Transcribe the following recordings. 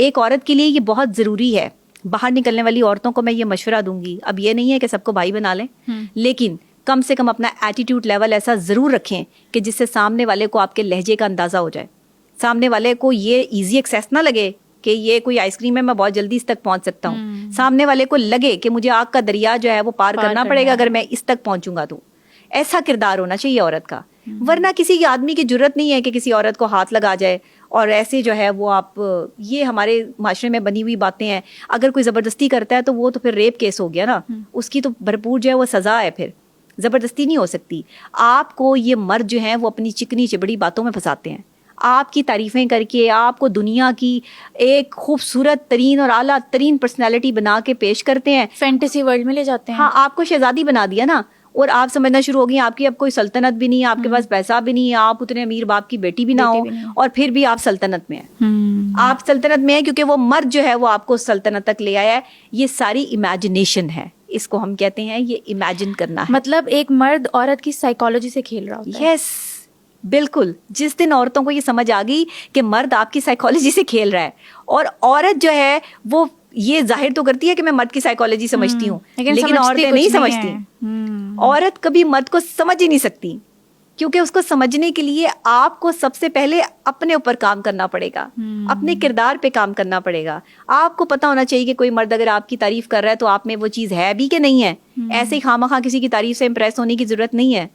ایک عورت کے لیے یہ بہت ضروری ہے. باہر نکلنے والی عورتوں کو میں یہ مشورہ دوں گی, اب یہ نہیں ہے کہ سب کو بھائی بنا لیں, لیکن کم سے کم اپنا ایٹیٹیوڈ لیول ایسا ضرور رکھیں کہ جس سے سامنے والے کو آپ کے لہجے کا اندازہ ہو جائے, سامنے والے کو یہ ایزی ایکسیس نہ لگے کہ یہ کوئی آئس کریم ہے, میں بہت جلدی اس تک پہنچ سکتا ہوں. سامنے والے کو لگے کہ مجھے آگ کا دریا جو ہے وہ پار کرنا پڑے گا اگر میں اس تک پہنچوں گا. تو ایسا کردار ہونا چاہیے عورت کا, ورنہ کسی آدمی کی جرت نہیں ہے کہ کسی عورت کو ہاتھ لگا جائے. اور ایسے جو ہے وہ آپ, یہ ہمارے معاشرے میں بنی ہوئی باتیں ہیں. اگر کوئی زبردستی کرتا ہے تو وہ تو پھر ریپ کیس ہو گیا نا, اس کی تو بھرپور جو ہے وہ سزا ہے. پھر زبردستی نہیں ہو سکتی. آپ کو یہ مرد جو ہیں وہ اپنی چکنی چبڑی باتوں میں پھنساتے ہیں, آپ کی تعریفیں کر کے آپ کو دنیا کی ایک خوبصورت ترین اور اعلیٰ ترین پرسنالٹی بنا کے پیش کرتے ہیں, فینٹیسی ورلڈ میں لے جاتے ہیں. ہاں, آپ کو شہزادی بنا دیا نا, اور آپ سمجھنا شروع ہو گئی آپ کی اب کوئی سلطنت بھی نہیں ہے, آپ کے پاس پیسہ بھی نہیں ہے, آپ اتنے امیر باپ کی بیٹی بھی نہ ہو, اور پھر بھی آپ سلطنت میں ہیں. آپ سلطنت میں ہیں کیونکہ وہ مرد جو ہے وہ آپ کو سلطنت تک لے آیا ہے. یہ ساری امیجنیشن ہے, اس کو ہم کہتے ہیں یہ امیجن کرنا ہے. مطلب ایک مرد عورت کی سائیکالوجی سے کھیل رہا ہوتا ہے. یس, بالکل. جس دن عورتوں کو یہ سمجھ آ گئی کہ مرد آپ کی سائیکالوجی سے کھیل رہا ہے, اور عورت جو ہے وہ یہ ظاہر تو کرتی ہے کہ میں مرد کی سائیکالوجی سمجھتی ہوں, لیکن عورتیں نہیں سمجھتی. عورت کبھی مرد کو سمجھ ہی نہیں سکتی, کیونکہ اس کو سمجھنے کے لیے آپ کو سب سے پہلے اپنے اوپر کام کرنا پڑے گا, اپنے کردار پہ کام کرنا پڑے گا. آپ کو پتا ہونا چاہیے کہ کوئی مرد اگر آپ کی تعریف کر رہا ہے تو آپ میں وہ چیز ہے بھی کہ نہیں ہے. ایسے ہی خواہ کسی کی تعریف سے امپریس ہونے کی ضرورت نہیں ہے.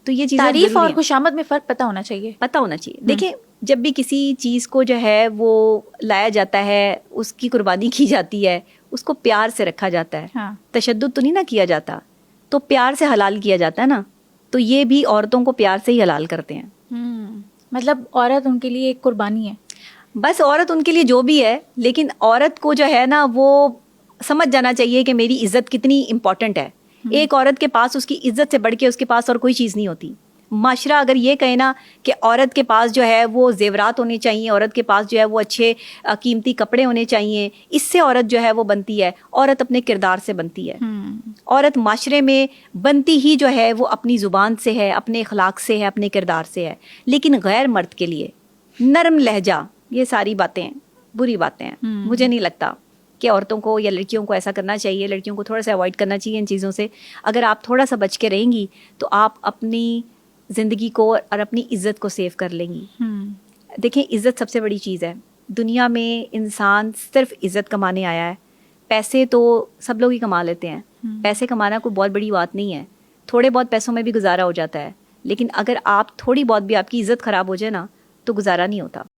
تو یہ چیزیں تعریف اور خوشامد میں فرق پتہ ہونا چاہیے. پتہ ہونا چاہیے. دیکھیں, جب بھی کسی چیز کو جو ہے وہ لایا جاتا ہے, اس کی قربانی کی جاتی ہے, اس کو پیار سے رکھا جاتا ہے, تشدد تو نہیں نہ کیا جاتا, تو پیار سے حلال کیا جاتا ہے نا. تو یہ بھی عورتوں کو پیار سے ہی حلال کرتے ہیں. مطلب عورت ان کے لیے ایک قربانی ہے. بس عورت ان کے لیے جو بھی ہے, لیکن عورت کو جو ہے نا وہ سمجھ جانا چاہیے کہ میری عزت کتنی امپورٹنٹ ہے. ایک عورت کے پاس اس کی عزت سے بڑھ کے اس کے پاس اور کوئی چیز نہیں ہوتی. معاشرہ اگر یہ کہے نا کہ عورت کے پاس جو ہے وہ زیورات ہونے چاہیے, عورت کے پاس جو ہے وہ اچھے قیمتی کپڑے ہونے چاہیے, اس سے عورت جو ہے وہ بنتی ہے. عورت اپنے کردار سے بنتی ہے. عورت معاشرے میں بنتی ہی جو ہے وہ اپنی زبان سے ہے, اپنے اخلاق سے ہے, اپنے کردار سے ہے. لیکن غیر مرد کے لیے نرم لہجہ, یہ ساری باتیں بری باتیں ہیں. مجھے نہیں لگتا کہ عورتوں کو یا لڑکیوں کو ایسا کرنا چاہیے. لڑکیوں کو تھوڑا سا اوائڈ کرنا چاہیے ان چیزوں سے. اگر آپ تھوڑا سا بچ کے رہیں گی تو آپ اپنی زندگی کو اور اپنی عزت کو سیو کر لیں گی. دیکھیں, عزت سب سے بڑی چیز ہے دنیا میں. انسان صرف عزت کمانے آیا ہے. پیسے تو سب لوگ ہی کما لیتے ہیں, پیسے کمانا کوئی بہت بڑی بات نہیں ہے. تھوڑے بہت پیسوں میں بھی گزارا ہو جاتا ہے, لیکن اگر آپ تھوڑی بہت بھی آپ کی عزت خراب ہو جائے نا تو گزارا نہیں ہوتا.